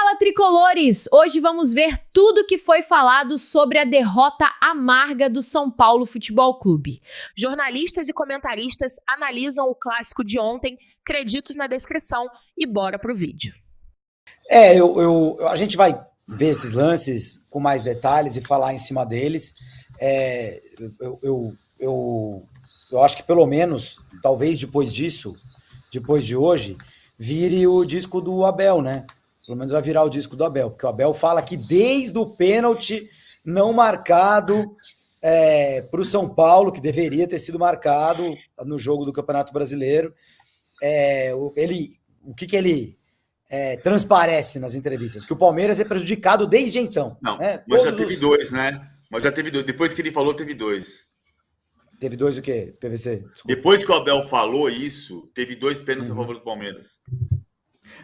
Fala, tricolores! Hoje vamos ver tudo que foi falado sobre a derrota amarga do São Paulo Futebol Clube. Jornalistas e comentaristas analisam o clássico de ontem, créditos na descrição e bora pro vídeo. A gente vai ver esses lances com mais detalhes e falar em cima deles. Eu acho que pelo menos, talvez depois de hoje, vire o disco do Abel, né? Pelo menos vai virar o disco do Abel, porque o Abel fala que desde o pênalti não marcado para o São Paulo, que deveria ter sido marcado no jogo do Campeonato Brasileiro, o que ele transparece nas entrevistas? Que o Palmeiras é prejudicado desde então. Não, né? mas já teve dois, né? Mas já teve dois. Depois que ele falou, teve dois. Teve dois o quê, PVC? Desculpa. Depois que o Abel falou isso, teve dois pênaltis a favor do Palmeiras.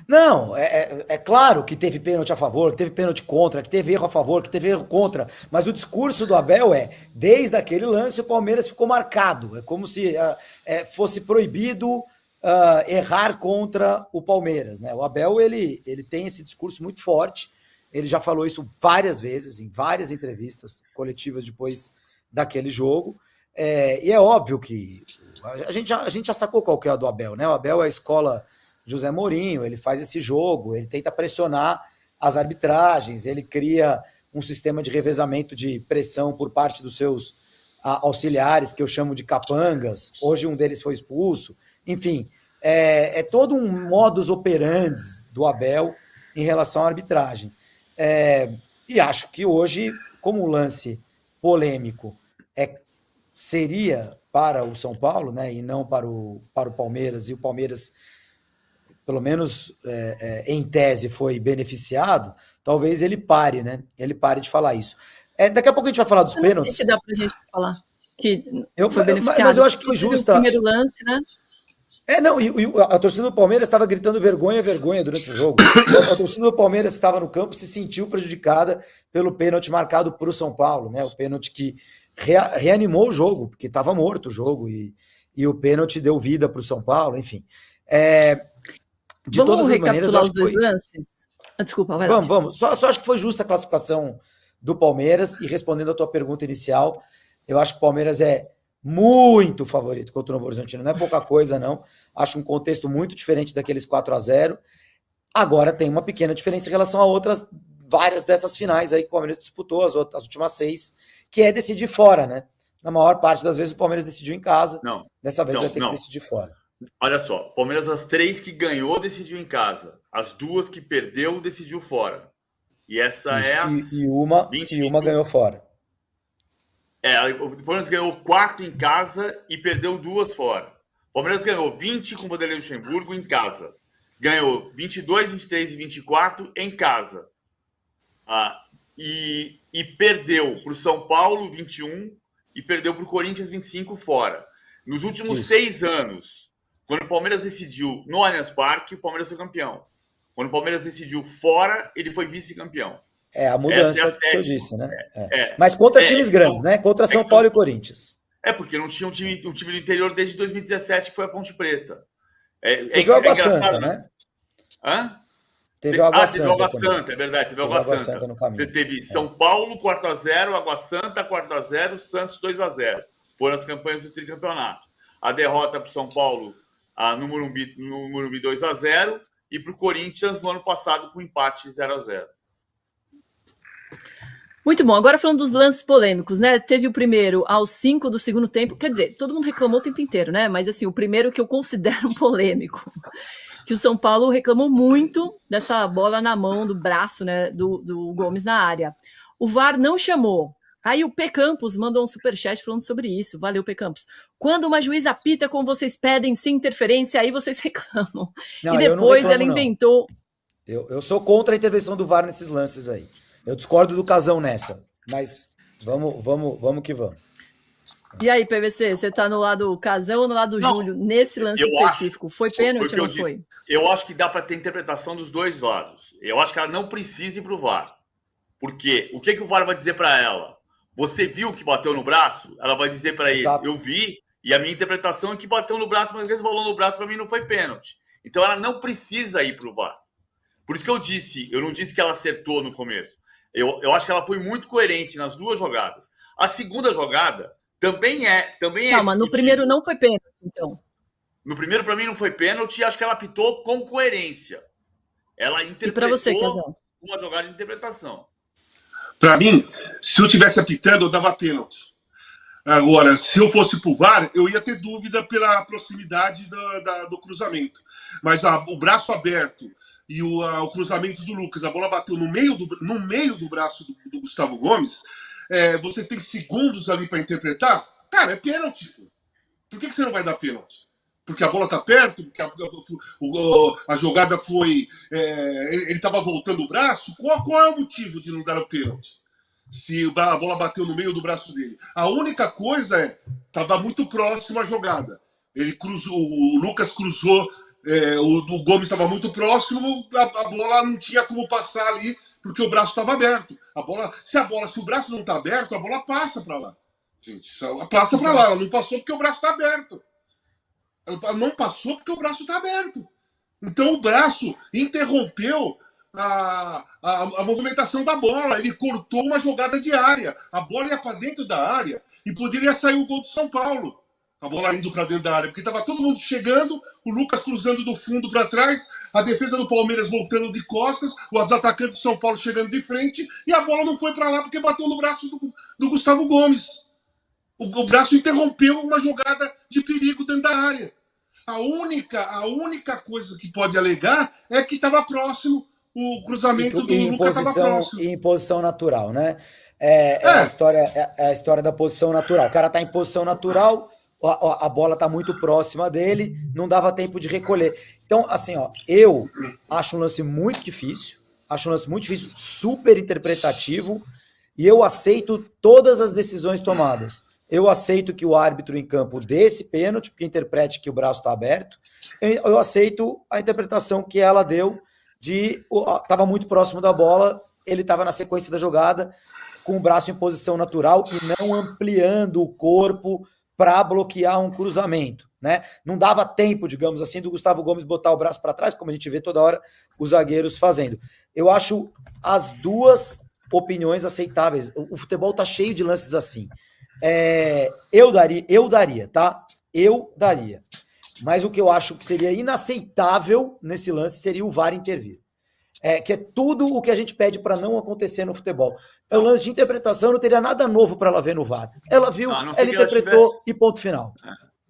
Não, é claro que teve pênalti a favor, que teve pênalti contra, que teve erro a favor, que teve erro contra, mas o discurso do Abel desde aquele lance o Palmeiras ficou marcado, é como se fosse proibido errar contra o Palmeiras, né? O Abel, ele tem esse discurso muito forte, ele já falou isso várias vezes, em várias entrevistas coletivas depois daquele jogo, e é óbvio que a gente já sacou qual que é a do Abel, né? O Abel é a escola José Mourinho, ele faz esse jogo, ele tenta pressionar as arbitragens, ele cria um sistema de revezamento de pressão por parte dos seus auxiliares, que eu chamo de capangas, hoje um deles foi expulso, enfim, é todo um modus operandi do Abel em relação à arbitragem. E acho que hoje, como o lance polêmico seria para o São Paulo, né, e não para o Palmeiras, e o Palmeiras pelo menos em tese, foi beneficiado, talvez ele pare, né? Ele pare de falar isso. Daqui a pouco a gente vai falar dos pênaltis. Não sei se dá pra gente falar que foi beneficiado. Mas eu acho que foi justa. O primeiro lance, né? A torcida do Palmeiras estava gritando vergonha, vergonha durante o jogo. A torcida do Palmeiras estava no campo se sentiu prejudicada pelo pênalti marcado para o São Paulo, né? O pênalti que reanimou o jogo, porque estava morto o jogo, e o pênalti deu vida para o São Paulo, enfim. De vamos todas as maneiras, eu acho que foi... lances? Desculpa, vai lá. Vamos. Só acho que foi justa a classificação do Palmeiras, e respondendo a tua pergunta inicial, eu acho que o Palmeiras é muito favorito contra o Novo Horizontino, não é pouca coisa, não. Acho um contexto muito diferente daqueles 4-0. Agora tem uma pequena diferença em relação a várias dessas finais aí que o Palmeiras disputou, as últimas 6, que é decidir fora, né? Na maior parte das vezes o Palmeiras decidiu em casa, dessa vez vai ter que decidir fora. Olha só, Palmeiras, as 3 que ganhou, decidiu em casa. As 2 que perdeu, decidiu fora. E essa isso, e uma ganhou fora. O Palmeiras ganhou 4 em casa e perdeu 2 fora. O Palmeiras ganhou 20 com o Vanderlei Luxemburgo em casa. Ganhou 22, 23 e 24 em casa. E perdeu para o São Paulo 21 e perdeu para o Corinthians 25 fora. Nos últimos 6 anos, quando o Palmeiras decidiu no Allianz Parque, o Palmeiras foi campeão. Quando o Palmeiras decidiu fora, ele foi vice-campeão. A mudança que eu disse, né? Mas contra times grandes, né? Contra São Paulo e Corinthians. Porque não tinha um time do interior desde 2017, que foi a Ponte Preta. Teve o Água Santa, né? Hã? Teve o Água Santa. Teve o Água Santa, é verdade. Teve o Água Santa no caminho. Você teve São Paulo, 4-0, Água Santa, 4-0, Santos, 2-0. Foram as campanhas do tricampeonato. A derrota para o São Paulo no Morumbi 2-0 e para o Corinthians no ano passado com empate 0-0. Muito bom. Agora falando dos lances polêmicos, né? Teve o primeiro aos 5 do segundo tempo. Quer dizer, todo mundo reclamou o tempo inteiro, né? Mas assim, o primeiro que eu considero polêmico, que o São Paulo reclamou muito dessa bola na mão, do braço, né? Do Gomes na área. O VAR não chamou. Aí o P. Campos mandou um superchat falando sobre isso. Valeu, P. Campos. Quando uma juíza apita como vocês pedem, sem interferência, aí vocês reclamam. Não, e depois ela não. inventou... Eu sou contra a intervenção do VAR nesses lances aí. Eu discordo do Casão nessa, mas vamos que vamos. E aí, PVC, você tá no lado Casão ou no lado Júlio, nesse lance específico? Foi pênalti ou não foi? Eu acho que dá para ter interpretação dos dois lados. Eu acho que ela não precisa ir pro VAR. Porque o que o VAR vai dizer para ela? Você viu que bateu no braço? Ela vai dizer para ele, Exato. Eu vi, e a minha interpretação é que bateu no braço, mas às vezes rolou no braço, para mim não foi pênalti. Então ela não precisa ir pro VAR. Por isso que eu não disse que ela acertou no começo. Eu acho que ela foi muito coerente nas duas jogadas. A segunda jogada também é Calma, no primeiro não foi pênalti, então. No primeiro, para mim, não foi pênalti e acho que ela apitou com coerência. Ela interpretou E para você, Casal? Uma jogada de interpretação. Para mim, se eu tivesse apitando, eu dava pênalti. Agora, se eu fosse pro VAR, eu ia ter dúvida pela proximidade do cruzamento. Mas o braço aberto e o cruzamento do Lucas, a bola bateu no meio do braço do Gustavo Gomes, você tem segundos ali para interpretar, cara, é pênalti. Por que você não vai dar pênalti? Porque a bola tá perto, porque a jogada foi... ele estava voltando o braço? Qual é o motivo de não dar o pênalti? Se a bola bateu no meio do braço dele. A única coisa estava muito próximo a jogada. Ele cruzou, o Lucas cruzou, o Gomes estava muito próximo, a bola não tinha como passar ali, porque o braço estava aberto. Se o braço não está aberto, a bola passa para lá. Gente, passa para lá. Ela não passou porque o braço está aberto. Ela não passou porque o braço está aberto. Então o braço interrompeu a movimentação da bola. Ele cortou uma jogada de área. A bola ia para dentro da área e poderia sair o gol do São Paulo. A bola indo para dentro da área, porque estava todo mundo chegando, o Lucas cruzando do fundo para trás, a defesa do Palmeiras voltando de costas, os atacantes do São Paulo chegando de frente, e a bola não foi para lá porque bateu no braço do Gustavo Gomes. O braço interrompeu uma jogada de perigo dentro da área. A única coisa que pode alegar é que estava próximo, o cruzamento do Lucas estava próximo. Em posição natural, né? A história da posição natural. O cara está em posição natural, a bola está muito próxima dele, não dava tempo de recolher. Então, assim, eu acho um lance muito difícil, super interpretativo, e eu aceito todas as decisões tomadas. Eu aceito que o árbitro em campo dê esse pênalti, porque interprete que o braço está aberto. Eu aceito a interpretação que ela deu estava muito próximo da bola, ele estava na sequência da jogada, com o braço em posição natural e não ampliando o corpo para bloquear um cruzamento, né? Não dava tempo, digamos assim, do Gustavo Gomes botar o braço para trás, como a gente vê toda hora os zagueiros fazendo. Eu acho as duas opiniões aceitáveis. O futebol tá cheio de lances assim. Eu daria, tá? Eu daria. Mas o que eu acho que seria inaceitável nesse lance seria o VAR intervir. Que é tudo o que a gente pede para não acontecer no futebol. É um lance de interpretação, não teria nada novo para ela ver no VAR. Ela viu, ela interpretou e ponto final.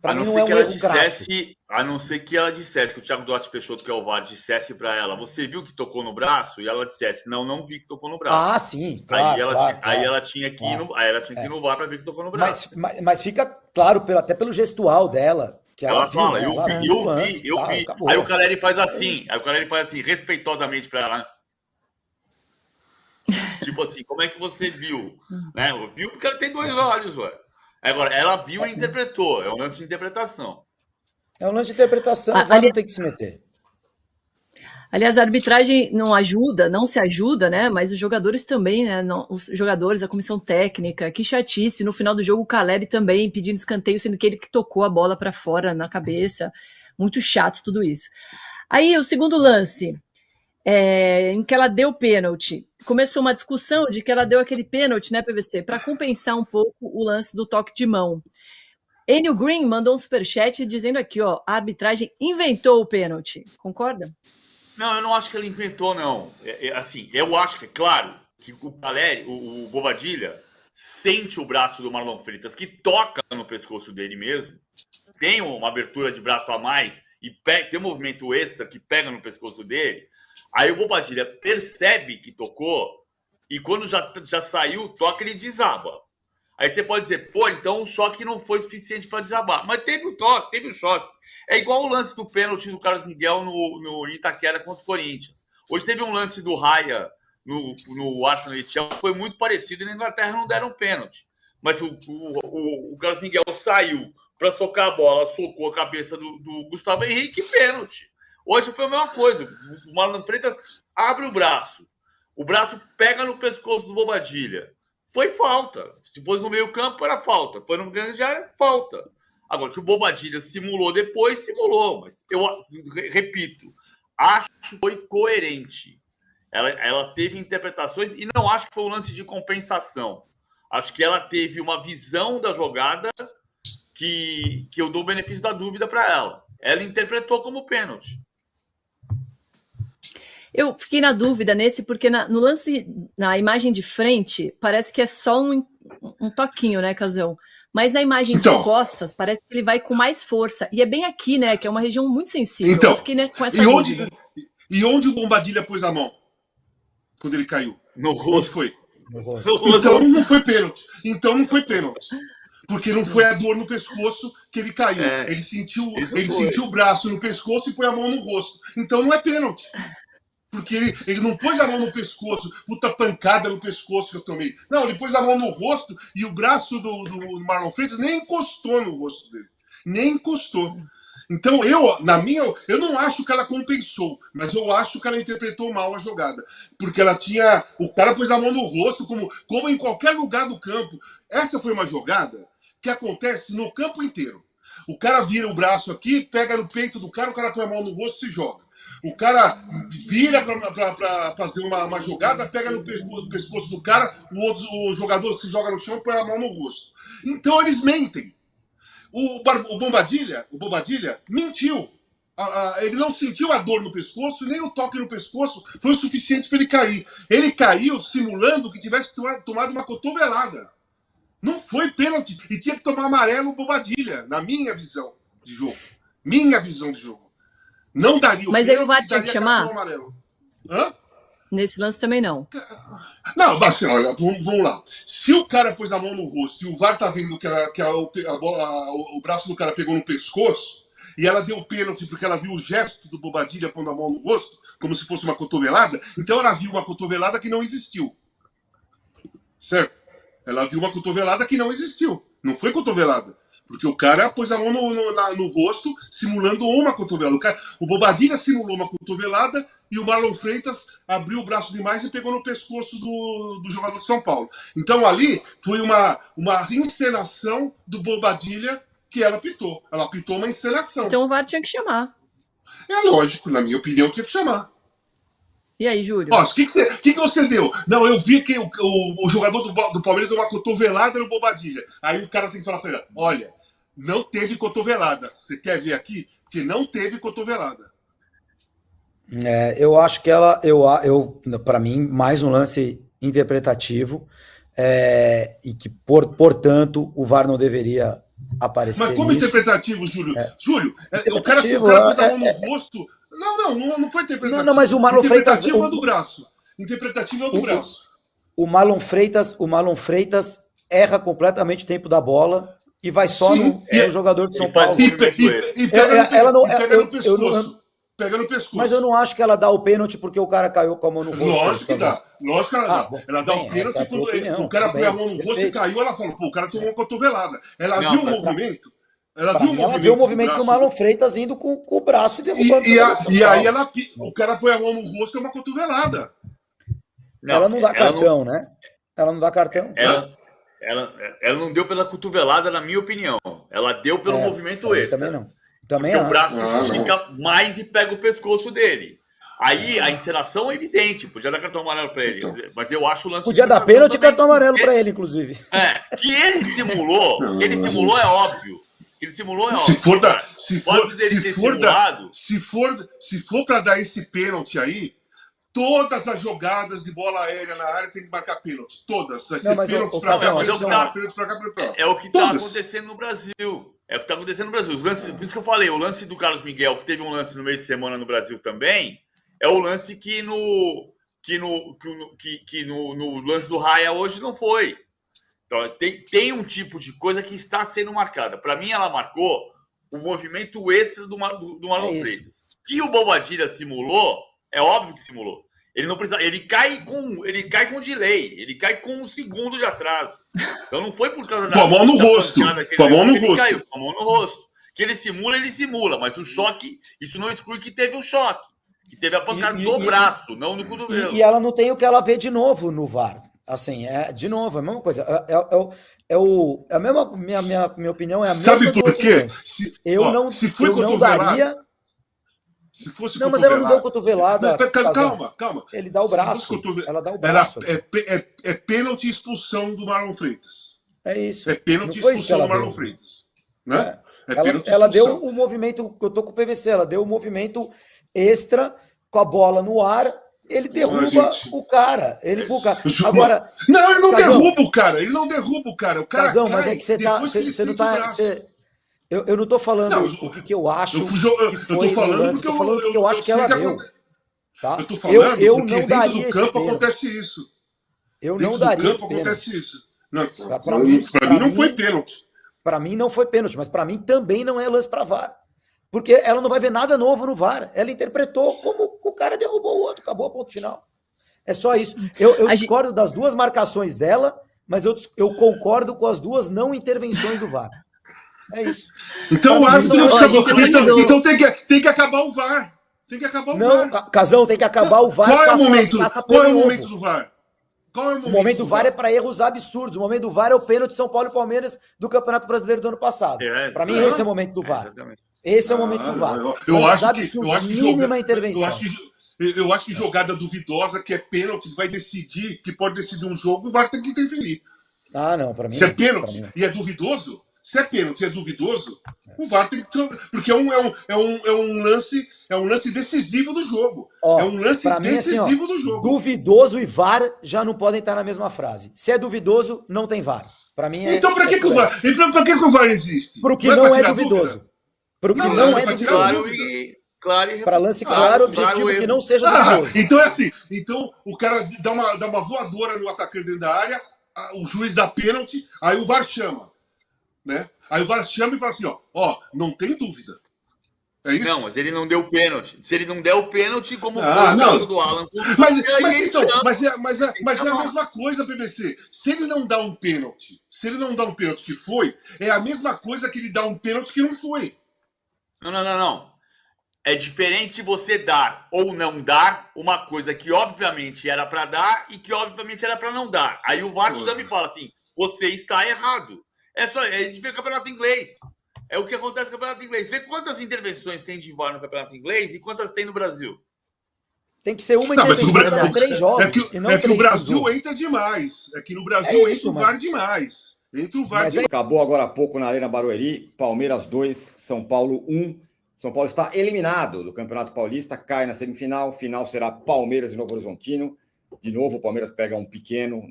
Para mim não é um erro crasso. A não ser que ela dissesse, que o Thiago Duarte Peixoto, que é o VAR, dissesse para ela, você viu que tocou no braço? E ela dissesse, não vi que tocou no braço. Ah, sim, claro. Aí ela tinha que ir no VAR para ver que tocou no braço. Mas fica claro, até pelo gestual dela, que ela viu, fala, né? eu vi. Aí o Caleri faz assim, respeitosamente para ela. Tipo assim, como é que você viu? Né? Viu porque ela tem dois olhos, ué. Agora, ela viu e interpretou. É um lance de interpretação. É um lance de interpretação, o VAR não tem que se meter. Aliás, a arbitragem não se ajuda, né? Mas os jogadores também, né? Os jogadores, a comissão técnica, que chatice. No final do jogo, o Caleri também pedindo escanteio, sendo que ele que tocou a bola para fora na cabeça. Muito chato tudo isso. Aí, o segundo lance, em que ela deu pênalti. Começou uma discussão de que ela deu aquele pênalti, né, PVC, para compensar um pouco o lance do toque de mão. Enio Green mandou um superchat dizendo aqui, a arbitragem inventou o pênalti. Concorda? Não, eu não acho que ele inventou, não. Assim, eu acho que, claro, que o Caleri, o Bobadilla, sente o braço do Marlon Freitas, que toca no pescoço dele mesmo, tem uma abertura de braço a mais e tem um movimento extra que pega no pescoço dele. Aí o Bobadilla percebe que tocou e quando já saiu o toque, ele desaba. Aí você pode dizer, então o choque não foi suficiente para desabar. Mas teve o toque, teve o choque. É igual o lance do pênalti do Carlos Miguel no Itaquera contra o Corinthians. Hoje teve um lance do Raya no Arsenal e Chelsea, foi muito parecido e na Inglaterra não deram pênalti. Mas o Carlos Miguel saiu para socar a bola, socou a cabeça do Gustavo Henrique e pênalti. Hoje foi a mesma coisa. O Marlon Freitas abre o braço pega no pescoço do Bobadilla. Foi falta. Se fosse no meio campo, era falta. Foi no grande área, falta. Agora, que o Bobadilla simulou depois, simulou. Mas eu repito, acho que foi coerente. Ela teve interpretações e não acho que foi um lance de compensação. Acho que ela teve uma visão da jogada que eu dou o benefício da dúvida para ela. Ela interpretou como pênalti. Eu fiquei na dúvida nesse, porque no lance, na imagem de frente, parece que é só um toquinho, né, Casão? Mas na imagem de costas, parece que ele vai com mais força. E é bem aqui, né, que é uma região muito sensível. Então, eu fiquei, né, com essa dúvida. E onde o Bombadilha pôs a mão? Quando ele caiu? No rosto. Onde foi? No rosto. Então não foi pênalti. Então não foi pênalti. Porque não foi a dor no pescoço que ele caiu. Ele sentiu o braço no pescoço e põe a mão no rosto. Então não é pênalti. Porque ele não pôs a mão no pescoço, puta pancada no pescoço que eu tomei. Não, ele pôs a mão no rosto e o braço do Marlon Freitas nem encostou no rosto dele. Nem encostou. Então, eu não acho que ela compensou, mas eu acho que ela interpretou mal a jogada. Porque o cara pôs a mão no rosto, como em qualquer lugar do campo. Essa foi uma jogada que acontece no campo inteiro. O cara vira o braço aqui, pega no peito do cara, o cara põe a mão no rosto e se joga. O cara vira para fazer uma jogada, pega no pescoço do cara, o jogador se joga no chão e põe a mão no rosto. Então, eles mentem. O Bombadilha mentiu. Ele não sentiu a dor no pescoço, nem o toque no pescoço foi o suficiente para ele cair. Ele caiu simulando que tivesse tomado uma cotovelada. Não foi pênalti e tinha que tomar amarelo o Bombadilha, na minha visão de jogo. Minha visão de jogo. Não daria o Mas pênalti, aí o VAR tinha que chamar? Amarelo. Hã? Nesse lance também não. Não, mas assim, olha, vamos lá. Se o cara pôs a mão no rosto e o VAR tá vendo que o braço do cara pegou no pescoço e ela deu pênalti porque ela viu o gesto do Bobadilha pondo a mão no rosto, como se fosse uma cotovelada, então ela viu uma cotovelada que não existiu. Certo? Ela viu uma cotovelada que não existiu. Não foi cotovelada. Porque o cara pôs a mão no rosto simulando uma cotovelada. O Bobadilha simulou uma cotovelada e o Marlon Freitas abriu o braço demais e pegou no pescoço do jogador de São Paulo. Então ali foi uma encenação do Bobadilha que ela apitou. Ela apitou uma encenação. Então o VAR tinha que chamar. É lógico, na minha opinião, tinha que chamar. E aí, Júlio? Ó, o que você deu? Não, eu vi que o jogador do Palmeiras deu uma cotovelada no Bobadilha. Aí o cara tem que falar pra ele, olha, não teve cotovelada. Você quer ver aqui? Porque não teve cotovelada. Eu acho que para mim, mais um lance interpretativo e que, portanto, o VAR não deveria aparecer. Mas como nisso. Interpretativo, Júlio? Júlio, o cara pôs a mão no rosto. Não foi interpretativo. Não, mas o Marlon Freitas... Interpretativo é o do braço. Interpretativo é o do braço. O Marlon Freitas erra completamente o tempo da bola e vai só no jogador de São Paulo. E pega no pescoço. Pega no pescoço. Mas eu não acho que ela dá o pênalti porque o cara caiu com a mão no rosto. Lógico que dá. Lógico que ela dá. Ela dá o pênalti quando o cara põe a mão no rosto e caiu, ela fala, pô, o cara tomou uma cotovelada. Ela viu o movimento. Ela viu o movimento do Marlon Freitas indo com o braço e derrubando. E aí o cara põe a mão no rosto e é uma cotovelada. Ela não dá cartão, né? Ela não dá cartão. Ela não deu pela cotovelada, na minha opinião. Ela deu pelo movimento extra. Também não. Também porque o braço estica mais e pega o pescoço dele. Aí a encenação é evidente. Podia dar cartão amarelo para ele. Mas eu acho o lance. Podia dar pênalti e cartão amarelo para ele, inclusive. Que ele simulou. É óbvio. Que ele simulou é óbvio. Se for para dar esse pênalti aí, todas as jogadas de bola aérea na área tem que marcar pênalti. Todas. Vai ser pênalti para cá, pênalti para cá, para cá. É o que está acontecendo no Brasil. É o que está acontecendo no Brasil. Por isso que eu falei, o lance do Carlos Miguel, que teve um lance no meio de semana no Brasil também, é o lance que no lance do Raia hoje não foi. Então, tem um tipo de coisa que está sendo marcada. Para mim, ela marcou o movimento extra do Marlon Freitas. Que o Bobadilha simulou, é óbvio que simulou. Ele não precisa. Ele cai com delay. Ele cai com um segundo de atraso. Então não foi por causa da. Com a mão no rosto. Com a mão no rosto. Caiu com a mão no rosto. Que ele simula. Mas o choque, isso não exclui que teve o choque. Que teve a pancada no braço, não no cotovelo. E ela não tem o que ela vê de novo no VAR. Assim, de novo, é a mesma coisa. A mesma. Minha opinião é a mesma. Sabe por quê? Eu não daria. Se fosse Não, mas ela não deu cotovelada. Calma. Ele dá o braço. Ela dá o Era, braço. é pênalti e expulsão do Marlon Freitas. É isso. É pênalti e expulsão do Marlon Freitas. Né? Ela deu o movimento, eu tô com o PVC, ela deu o movimento extra com a bola no ar, ele derruba o cara. Agora, não, ele não Casão, derruba o cara, o cara. O cara Casão, cai, mas é que você não tá. Eu não tô falando o que eu acho que foi no lance, eu tô falando o que eu acho que ela deu. Tá? Eu tô falando eu porque não daria dentro do campo esse acontece isso. Eu dentro não daria do campo esse acontece isso. Não, pra mim não foi pênalti. Para mim não foi pênalti, mas para mim também não é lance para VAR. Porque ela não vai ver nada novo no VAR. Ela interpretou como o cara derrubou o outro, acabou, ponto final. É só isso. Eu discordo das duas marcações dela, mas eu concordo com as duas não intervenções do VAR. É isso. Então o árbitro então tem que acabar o VAR. Tem que acabar o VAR. Não, Casão, tem que acabar o VAR. Qual é o momento? Qual é o momento do VAR? O momento do VAR é para erros absurdos. O momento do VAR é o pênalti de São Paulo e Palmeiras do Campeonato Brasileiro do ano passado. Para mim, esse é o momento do VAR. Esse é o momento do VAR. Eu acho que mínima intervenção. Eu acho que jogada duvidosa, que é pênalti, vai decidir, que pode decidir um jogo, o VAR tem que interferir. Ah, não, para mim. Se é pênalti e é duvidoso, se é pênalti e é duvidoso, o VAR tem que. Porque é um lance decisivo do jogo. É um lance decisivo do jogo. Duvidoso e VAR já não podem estar na mesma frase. Se é duvidoso, não tem VAR. Para mim é. Então, para que o VAR? Então, para que o VAR existe? Porque não é duvidoso. Porque não é duvidoso. Para lance claro, objetivo que não seja duvidoso. Então é assim. Então o cara dá uma voadora no atacante dentro da área, o juiz dá pênalti, aí o VAR chama. Né? Aí o VAR chama e fala assim, ó, não tem dúvida. É isso? Não, mas ele não deu pênalti. Se ele não der o pênalti, como foi o caso do Alan. Mas é a mesma coisa, PVC. Se ele não dá um pênalti, que foi, é a mesma coisa que ele dá um pênalti que não foi. Não. É diferente você dar ou não dar uma coisa que obviamente era para dar e que obviamente era para não dar. Aí o VAR chama e fala assim, você está errado. A gente vê o campeonato inglês. É o que acontece no campeonato inglês. Vê quantas intervenções tem de VAR no campeonato inglês e quantas tem no Brasil. Tem que ser uma intervenção em 3 jogos. É que o Brasil entra demais. É que no Brasil entra o VAR demais. Entra o VAR demais. Acabou agora há pouco na Arena Barueri. Palmeiras 2, São Paulo 1. São Paulo está eliminado do Campeonato Paulista, cai na semifinal. Final será Palmeiras e Novo Horizontino. De novo, o Palmeiras pega um pequeno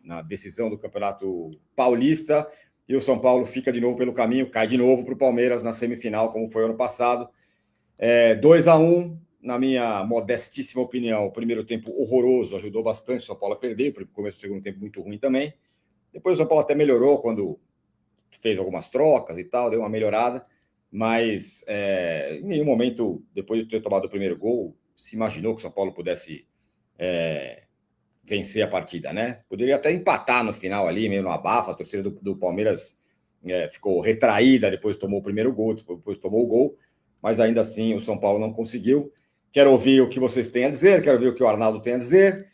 na decisão do Campeonato Paulista. E o São Paulo fica de novo pelo caminho, cai de novo para o Palmeiras na semifinal, como foi ano passado. 2-1, na minha modestíssima opinião, o primeiro tempo horroroso, ajudou bastante o São Paulo a perder, o começo do segundo tempo muito ruim também. Depois o São Paulo até melhorou quando fez algumas trocas e tal, deu uma melhorada, mas em nenhum momento, depois de ter tomado o primeiro gol, se imaginou que o São Paulo pudesse vencer a partida, né? Poderia até empatar no final ali, meio no abafa. A torcida do Palmeiras ficou retraída, depois tomou o primeiro gol, depois tomou o gol, mas ainda assim o São Paulo não conseguiu. Quero ouvir o que vocês têm a dizer, quero ouvir o que o Arnaldo tem a dizer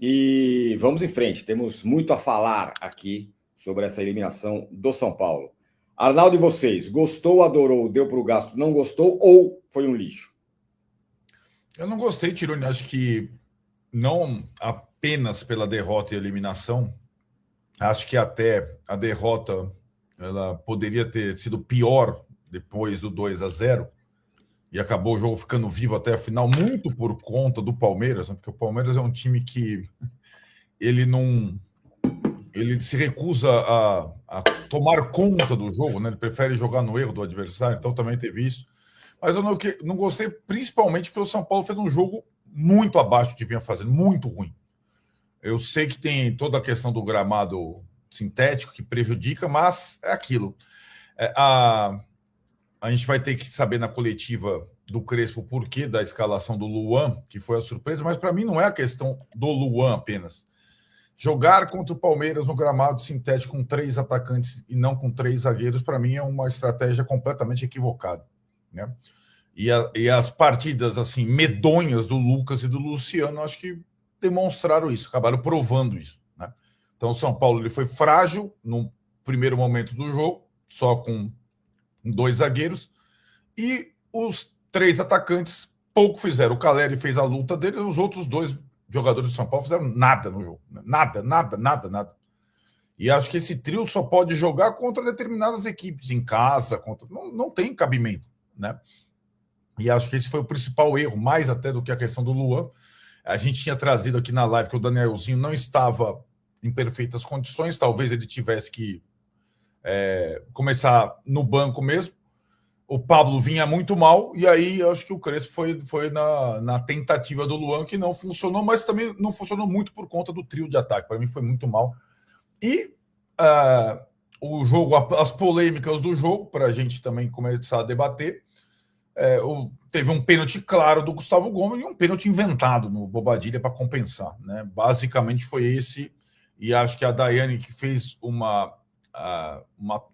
e vamos em frente. Temos muito a falar aqui sobre essa eliminação do São Paulo. Arnaldo, e vocês? Gostou, adorou, deu para o gasto, não gostou ou foi um lixo? Eu não gostei, Tironi. Acho que não apenas pela derrota e eliminação, acho que até a derrota ela poderia ter sido pior depois do 2-0 e acabou o jogo ficando vivo até a final, muito por conta do Palmeiras, né? Porque o Palmeiras é um time que ele se recusa a tomar conta do jogo, né? Ele prefere jogar no erro do adversário, então também teve isso. Mas eu não gostei, principalmente porque o São Paulo fez um jogo muito abaixo do que vinha fazendo, muito ruim. Eu sei que tem toda a questão do gramado sintético que prejudica, mas é aquilo. A gente vai ter que saber na coletiva do Crespo o porquê da escalação do Luan, que foi a surpresa, mas para mim não é a questão do Luan apenas. Jogar contra o Palmeiras no gramado sintético com 3 atacantes e não com 3 zagueiros, para mim é uma estratégia completamente equivocada, né? E as partidas assim medonhas do Lucas e do Luciano, acho que demonstraram isso, acabaram provando isso, né? Então o São Paulo ele foi frágil no primeiro momento do jogo, só com 2 zagueiros, e os 3 atacantes pouco fizeram. O Caleri fez a luta dele, os outros 2 jogadores do São Paulo fizeram nada no jogo. Nada. E acho que esse trio só pode jogar contra determinadas equipes, em casa, não tem cabimento, né? E acho que esse foi o principal erro, mais até do que a questão do Luan. A gente tinha trazido aqui na live que o Danielzinho não estava em perfeitas condições, talvez ele tivesse que começar no banco mesmo. O Pablo vinha muito mal, e aí acho que o Crespo foi na tentativa do Luan, que não funcionou, mas também não funcionou muito por conta do trio de ataque. Para mim foi muito mal. E o jogo, as polêmicas do jogo, para a gente também começar a debater. Teve um pênalti claro do Gustavo Gomes e um pênalti inventado no Bobadilha para compensar, né? Basicamente foi esse, e acho que a Daiane, que fez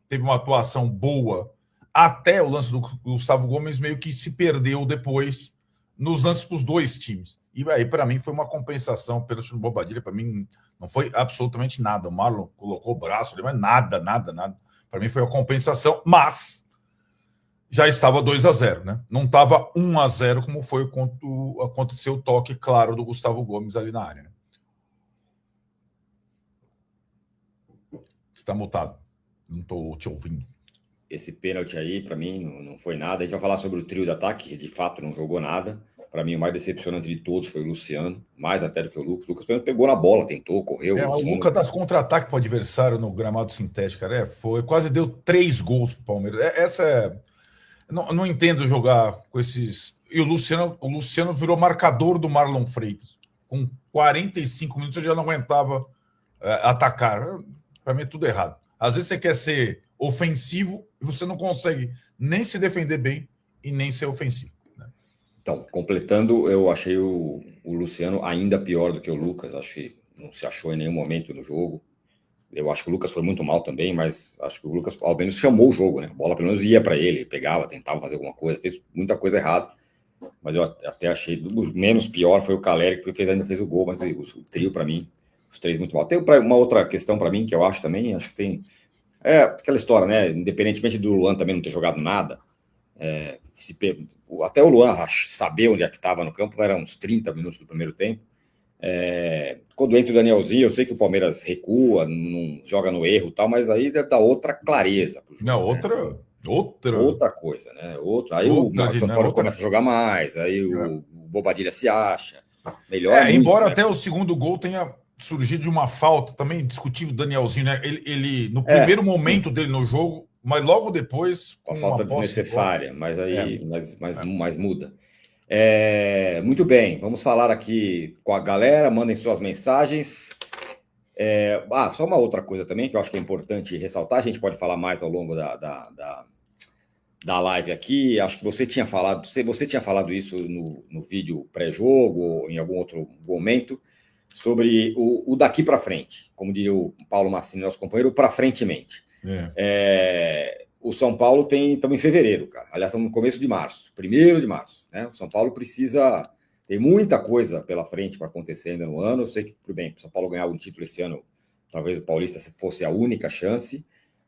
teve uma atuação boa até o lance do Gustavo Gomes, meio que se perdeu depois nos lances para os 2 times. E aí, para mim, foi uma compensação. Pênalti no Bobadilha, para mim, não foi absolutamente nada. O Marlon colocou o braço ali, mas nada. Para mim foi uma compensação, mas já estava 2-0, né? Não estava 1-0, como foi quando aconteceu o toque claro do Gustavo Gomes ali na área. Né? Você está mutado. Não estou te ouvindo. Esse pênalti aí, para mim, não foi nada. A gente vai falar sobre o trio de ataque, que de fato não jogou nada. Para mim, o mais decepcionante de todos foi o Luciano, mais até do que o Lucas. O Lucas pegou na bola, tentou, correu. O Lucas das contra-ataque para o adversário no gramado sintético, cara. Quase deu 3 gols para o Palmeiras. Não entendo jogar com esses. E o Luciano virou marcador do Marlon Freitas. Com 45 minutos ele já não aguentava atacar. Para mim é tudo errado. Às vezes você quer ser ofensivo e você não consegue nem se defender bem e nem ser ofensivo. Né? Então, completando, eu achei o Luciano ainda pior do que o Lucas. Acho que não se achou em nenhum momento no jogo. Eu acho que o Lucas foi muito mal também, mas acho que o Lucas, ao menos, chamou o jogo, né? A bola, pelo menos, ia para ele, pegava, tentava fazer alguma coisa, fez muita coisa errada. Mas eu até achei, o menos pior foi o Caleri, porque ainda fez o gol, mas o trio, para mim, os 3 muito mal. Tem uma outra questão para mim, que eu acho também, acho que tem... aquela história, né? Independentemente do Luan também não ter jogado nada, até o Luan saber onde é que estava no campo, eram uns 30 minutos do primeiro tempo. Quando entra o Danielzinho, eu sei que o Palmeiras recua, não joga no erro e tal, mas aí deve dar outra clareza pro jogo, não, outra coisa, né? Aí o São Paulo começa a jogar mais, aí o Bobadilha se acha melhor. Muito, embora né? Até o segundo gol tenha surgido de uma falta, também discutível, Danielzinho, né? Ele no primeiro momento dele no jogo, mas logo depois com a falta desnecessária, mas aí mas muda. Muito bem, vamos falar aqui com a galera, mandem suas mensagens. Só uma outra coisa também que eu acho que é importante ressaltar, a gente pode falar mais ao longo da live aqui. Acho que você tinha falado isso no vídeo pré-jogo ou em algum outro momento, sobre o daqui para frente, como diria o Paulo Massini, nosso companheiro, para frentemente. O São Paulo estamos em fevereiro, cara. Aliás, estamos no começo de março, 1º de março. Né? O São Paulo tem muita coisa pela frente para acontecer ainda no ano. Eu sei que, tudo bem, o São Paulo ganhar um título esse ano, talvez o Paulista fosse a única chance,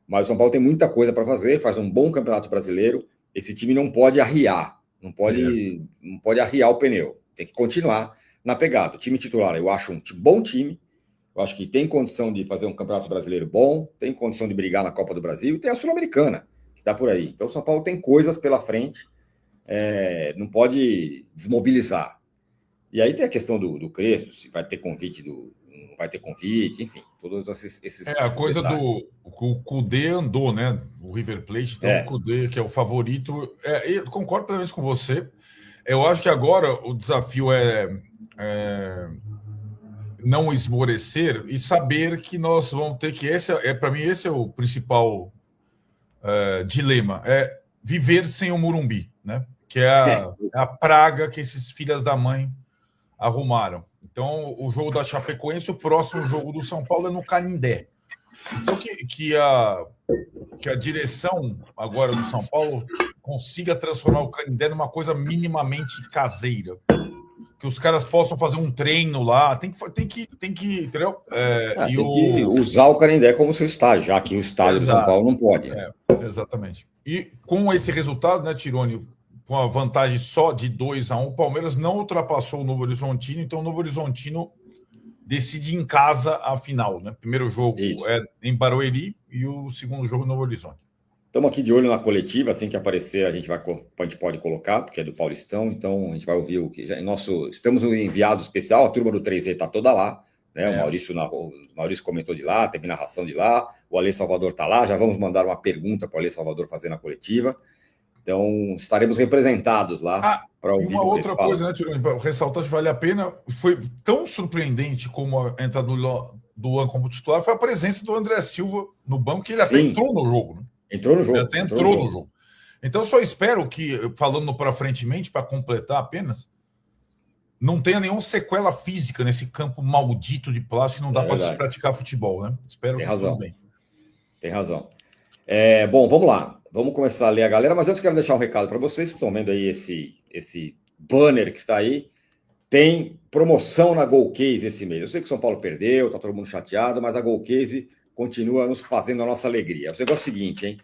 mas o São Paulo tem muita coisa para fazer, faz um bom campeonato brasileiro. Esse time não pode arriar, não pode arriar o pneu, tem que continuar na pegada. O time titular, eu acho um bom time, eu acho que tem condição de fazer um campeonato brasileiro bom, tem condição de brigar na Copa do Brasil, e tem a Sul-Americana, que está por aí. Então o São Paulo tem coisas pela frente, não pode desmobilizar. E aí tem a questão do Crespo, se vai ter convite, não vai ter convite, enfim, todos esses a coisa detalhes. O Kudê andou, né? O River Plate, então o Kudê, que é o favorito. Eu concordo plenamente com você. Eu acho que agora o desafio é não esmorecer e saber que nós vamos ter que... para mim, esse é o principal dilema. É viver sem o Morumbi, né? Que é a praga que esses filhas da mãe arrumaram. Então, o jogo da Chapecoense, o próximo jogo do São Paulo é no Canindé. Então, que a direção agora do São Paulo consiga transformar o Canindé numa coisa minimamente caseira. Que os caras possam fazer um treino lá. Tem que entendeu? Que usar o Canindé como seu estádio, já que o estádio do São Paulo não pode. Exatamente. E com esse resultado, né, Tironi, com a vantagem só de 2-1. O Palmeiras não ultrapassou o Novo Horizontino, então o Novo Horizontino decide em casa a final, né? Primeiro jogo é em Barueri e o segundo jogo no Novo Horizonte. Estamos aqui de olho na coletiva, assim que aparecer a gente pode colocar, porque é do Paulistão, então a gente vai ouvir o que estamos no enviado especial, a turma do 3Z está toda lá, né? O Maurício comentou de lá, teve narração de lá, o Ale Salvador está lá, já vamos mandar uma pergunta para o Ale Salvador fazer na coletiva. Então, estaremos representados lá para ouvir. Uma outra coisa, né, Tironi, para ressaltar, que vale a pena, foi tão surpreendente como a entrada do Luan como titular, foi a presença do André Silva no banco, que ele até entrou no jogo. Né? Entrou no jogo. Ele até entrou no jogo. Então, só espero que, falando para frentemente, para completar apenas, não tenha nenhuma sequela física nesse campo maldito de plástico que não dá para se praticar futebol, né? Espero que tudo bem. Tem razão. Bom, vamos lá. Vamos começar a ler a galera, mas antes quero deixar um recado para vocês que estão vendo aí esse banner que está aí. Tem promoção na Golcase esse mês. Eu sei que o São Paulo perdeu, está todo mundo chateado, mas a Golcase continua nos fazendo a nossa alegria. O negócio é o seguinte, hein?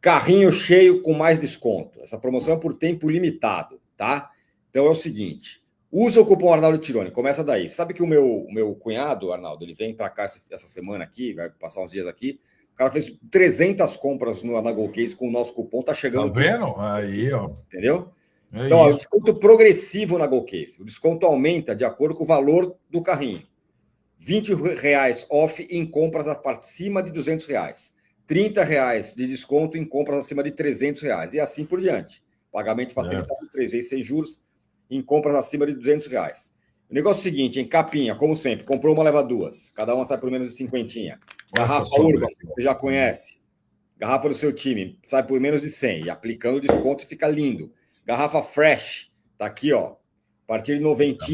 Carrinho cheio com mais desconto. Essa promoção é por tempo limitado, tá? Então é o seguinte, usa o cupom Arnaldo Tironi, começa daí. Sabe que o meu cunhado, Arnaldo, ele vem para cá essa semana aqui, vai passar uns dias aqui. O cara fez 300 compras na Golcase com o nosso cupom, tá chegando. Tá vendo? Aí, ó. Entendeu? Então, ó, o desconto progressivo na Golcase. O desconto aumenta de acordo com o valor do carrinho. R$20 off em compras acima de R$200. R$30 de desconto em compras acima de R$300. E assim por diante. Pagamento facilitado 3 vezes sem juros em compras acima de R$200. O negócio é o seguinte, em capinha, como sempre, comprou uma, leva duas. Cada uma sai por menos de 50. Garrafa Urban, você já conhece. Garrafa do seu time, sai por menos de 100. E aplicando o desconto fica lindo. Garrafa Fresh, tá aqui, ó. A partir de 90.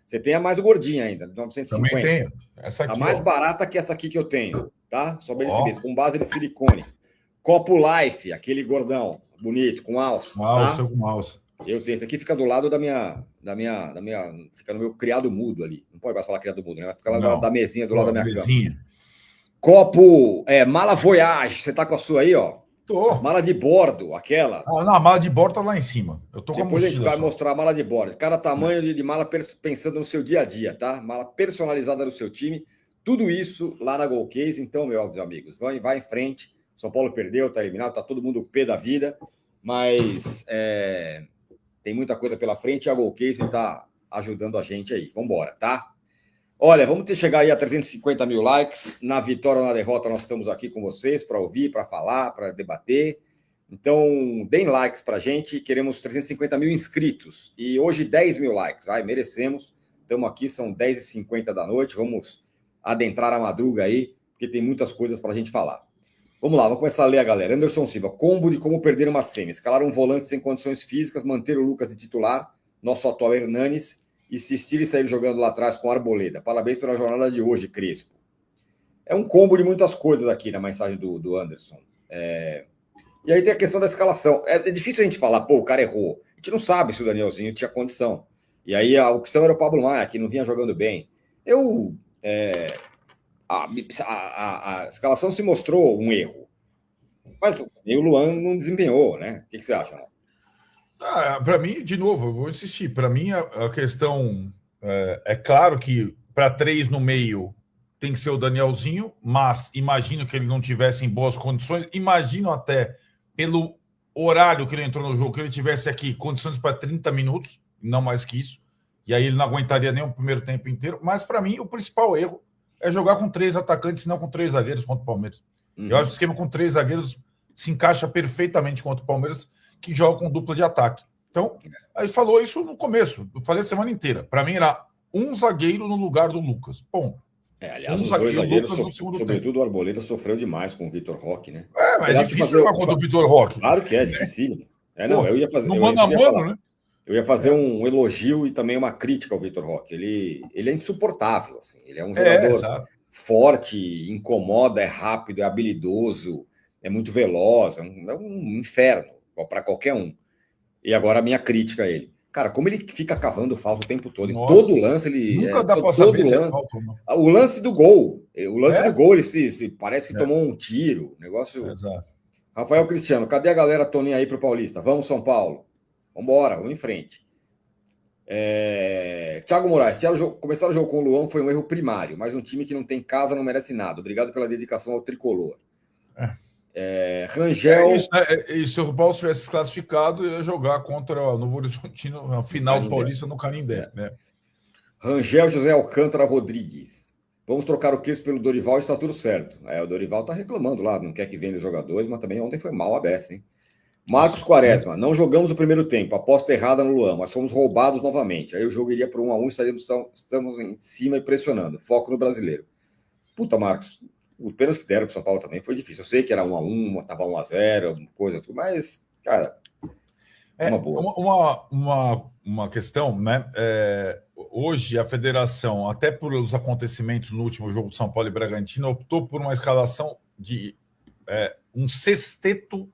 Você tem a mais gordinha ainda, 950. Também tenho. Essa aqui, a mais barata que essa aqui que eu tenho, tá? Só bem esse com base de silicone. Copo Life, aquele gordão, bonito, com alça. Com alça, com alça. Eu tenho. Esse aqui fica do lado da minha. Fica no meu criado mudo ali. Não pode mais falar criado mudo, né? Vai ficar lá da mesinha do lado da minha cama. Copo, Mala Voyage. Você tá com a sua aí, ó? Tô. Mala de bordo, aquela. Não, a mala de bordo tá lá em cima. Eu tô com Depois a gente vai mostrar a mala de bordo. Cada tamanho de mala pensando no seu dia a dia, tá? Mala personalizada no seu time. Tudo isso lá na Golcase. Então, meus amigos, vai em frente. São Paulo perdeu, tá eliminado, tá todo mundo pé da vida. Mas tem muita coisa pela frente e a Golcase está ajudando a gente aí. Vamos embora, tá? Olha, vamos chegar aí a 350 mil likes. Na vitória ou na derrota, nós estamos aqui com vocês para ouvir, para falar, para debater. Então, deem likes para a gente. Queremos 350 mil inscritos. E hoje, 10 mil likes. Merecemos. Estamos aqui, são 10h50 da noite. Vamos adentrar a madruga aí, porque tem muitas coisas para a gente falar. Vamos lá, vamos começar a ler a galera. Anderson Silva, combo de como perder uma semi. Escalar um volante sem condições físicas, manter o Lucas de titular, nosso atual Hernanes, e insistir e sair jogando lá atrás com Arboleda. Parabéns pela jornada de hoje, Crespo. É um combo de muitas coisas aqui na mensagem do Anderson. E aí tem a questão da escalação. É difícil a gente falar, o cara errou. A gente não sabe se o Danielzinho tinha condição. E aí a opção era o Pablo Maia, que não vinha jogando bem. A escalação se mostrou um erro. Mas o Luan não desempenhou, né? O que você acha? Para mim, de novo, eu vou insistir. Para mim, a questão é claro que para 3 no meio tem que ser o Danielzinho, mas imagino que ele não tivesse em boas condições. Imagino até pelo horário que ele entrou no jogo, que ele tivesse aqui condições para 30 minutos, não mais que isso. E aí ele não aguentaria nem o primeiro tempo inteiro. Mas para mim, o principal erro é jogar com 3 atacantes, não com 3 zagueiros contra o Palmeiras. Eu acho que o esquema com 3 zagueiros se encaixa perfeitamente contra o Palmeiras, que joga com dupla de ataque. Então, aí falou isso no começo. Eu falei a semana inteira. Para mim era um zagueiro no lugar do Lucas. Bom. Aliás, os dois zagueiros, sobretudo o Arboleda, sofreu demais com o Vitor Roque, né? Mas é difícil jogar contra o Vitor Roque. Claro que é difícil. Eu ia fazer. No mano a mano, né? Eu ia fazer um elogio e também uma crítica ao Vitor Roque. Ele é insuportável, assim. Ele é um jogador forte, incomoda, é rápido, é habilidoso, é muito veloz, é um inferno para qualquer um. E agora a minha crítica a ele. Cara, como ele fica cavando falta o tempo todo. Nossa, em todo lance ele... Nunca dá para saber se é falta ou não. O lance do gol. Do gol, ele se parece que tomou um tiro. Negócio... Exato. Rafael Cristiano, cadê a galera Toninho aí pro Paulista? Vamos, São Paulo. Vambora, vamos em frente. Thiago Moraes, começar o jogo com o Luan foi um erro primário, mas um time que não tem casa não merece nada. Obrigado pela dedicação ao tricolor. Rangel. Isso, né? E se o Paulo tivesse classificado, ia jogar contra o Novo Horizontino na final do Paulista no Canindé. Né? Rangel José Alcântara Rodrigues. Vamos trocar o Crespo pelo Dorival e está tudo certo. O Dorival está reclamando lá, não quer que venda os jogadores, mas também ontem foi mal a beça, hein? Marcos Quaresma, não jogamos o primeiro tempo, aposta errada no Luan, mas fomos roubados novamente. Aí o jogo iria para 1-1, estamos em cima e pressionando. Foco no brasileiro. Puta, Marcos, o pênalti que deram para o São Paulo também foi difícil. Eu sei que era 1-1, estava 1-0, coisa, mas, cara, uma boa. Uma questão, né? Hoje a federação, até por os acontecimentos no último jogo de São Paulo e Bragantino, optou por uma escalação de um sexteto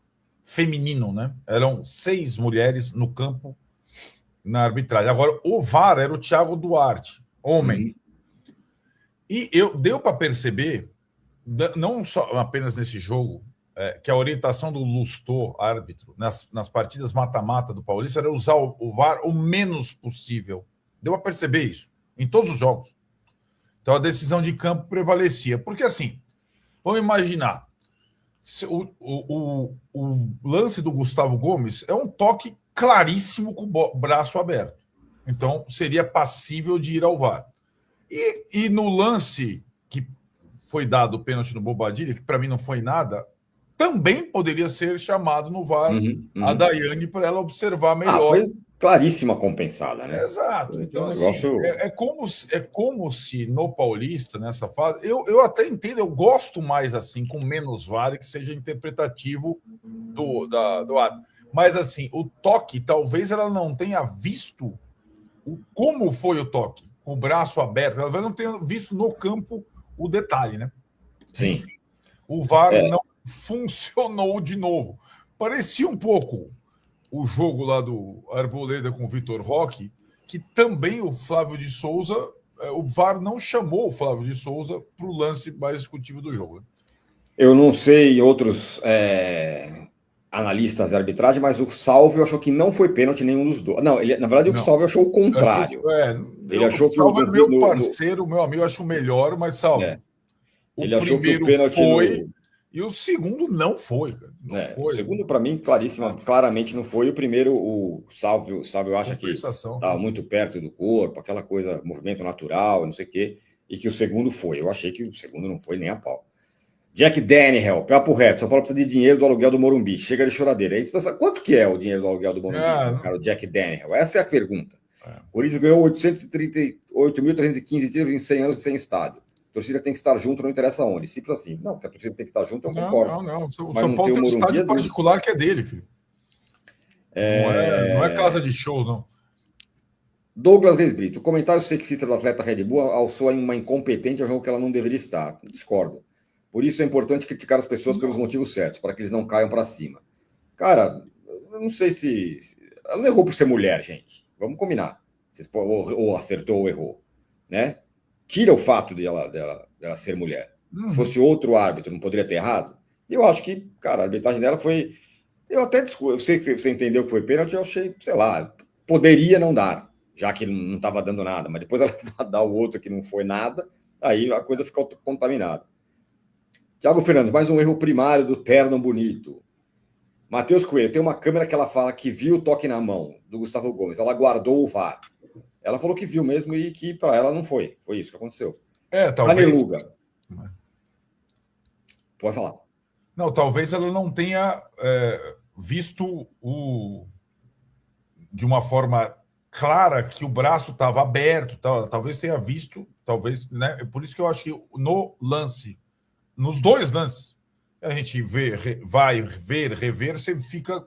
feminino, né? Eram 6 mulheres no campo na arbitragem. Agora, o VAR era o Thiago Duarte, homem. E deu para perceber, não só apenas nesse jogo, que a orientação do Lustô, árbitro, nas partidas mata-mata do Paulista, era usar o VAR o menos possível. Deu para perceber isso em todos os jogos. Então a decisão de campo prevalecia. Porque assim, vamos imaginar, o lance do Gustavo Gomes é um toque claríssimo com o braço aberto. Então, seria passível de ir ao VAR. E no lance que foi dado o pênalti no Bobadilha, que para mim não foi nada, também poderia ser chamado no VAR a Daiane para ela observar melhor. Foi claríssima compensada, né? Exato. Então, assim, é como se no Paulista, nessa fase, eu até entendo, eu gosto mais assim, com menos VAR, que seja interpretativo do árbitro. Mas, assim, o toque, talvez ela não tenha visto como foi o toque, com o braço aberto, ela não tenha visto no campo o detalhe, né? Sim. Enfim, o VAR não funcionou de novo. Parecia um pouco o jogo lá do Arboleda com o Vitor Roque, que também o Flávio de Souza, o VAR não chamou o Flávio de Souza para o lance mais discutível do jogo. Né? Eu não sei outros analistas de arbitragem, mas o Salvio achou que não foi pênalti nenhum dos dois. Não, na verdade o Salvio achou o contrário. Ele achou que o Salvio é meu parceiro, meu amigo, acho melhor, mas Salvio. Ele achou que o pênalti foi. E o segundo não foi, cara. O segundo, para mim, claramente não foi. O primeiro, o Salvio acha que estava muito perto do corpo, aquela coisa, movimento natural, não sei o quê, e que o segundo foi. Eu achei que o segundo não foi nem a pau. Jack Daniel, papo reto, São Paulo precisa de dinheiro do aluguel do Morumbi. Chega de choradeira. Aí você pensa, quanto que é o dinheiro do aluguel do Morumbi, cara, o Jack Daniel? Essa é a pergunta. O Corinthians ganhou 838.315 títulos em 100 anos sem estádio. A torcida tem que estar junto, não interessa onde. Simples assim. Não, porque a torcida tem que estar junto, eu concordo. Não. O São Paulo tem um estádio particular que é dele, filho. Não é casa de shows, não. Douglas Reis Brito. O comentário sexista do atleta Red Bull alçou uma incompetente ao jogo que ela não deveria estar. Discordo. Por isso é importante criticar as pessoas pelos motivos certos, para que eles não caiam para cima. Cara, eu não sei se... Ela não errou por ser mulher, gente. Vamos combinar. Ou acertou ou errou. Né? Tira o fato dela ser mulher. Se fosse outro árbitro, não poderia ter errado? Eu acho que, cara, a arbitragem dela foi... Eu sei que você entendeu que foi pênalti, eu achei, sei lá, poderia não dar, já que não estava dando nada, mas depois ela dá o outro que não foi nada, aí a coisa ficou contaminada. Thiago Fernandes, mais um erro primário do terno bonito. Matheus Coelho, tem uma câmera que ela fala que viu o toque na mão do Gustavo Gomes, ela guardou o VAR. Ela falou que viu mesmo e que para ela não foi. Foi isso que aconteceu. Talvez. Caneluga. Pode falar. Não, talvez ela não tenha visto de uma forma clara que o braço estava aberto. Talvez tenha visto, né? Por isso que eu acho que nos dois lances, a gente vai rever, você fica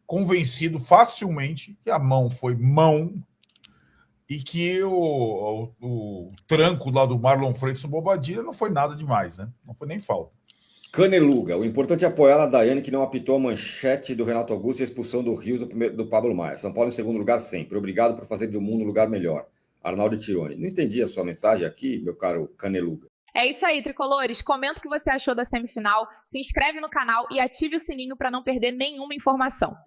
convencido facilmente que a mão foi mão e que o tranco lá do Marlon Freitas no Bobadilha não foi nada demais, né? Não foi nem falta. Caneluga, o importante é apoiar a Daiane, que não apitou a manchete do Renato Augusto e a expulsão do Rios do Pablo Maia. São Paulo em segundo lugar sempre. Obrigado por fazer do mundo um lugar melhor. Arnaldo Tironi. Não entendi a sua mensagem aqui, meu caro Caneluga. É isso aí, tricolores. Comenta o que você achou da semifinal, se inscreve no canal e ative o sininho para não perder nenhuma informação.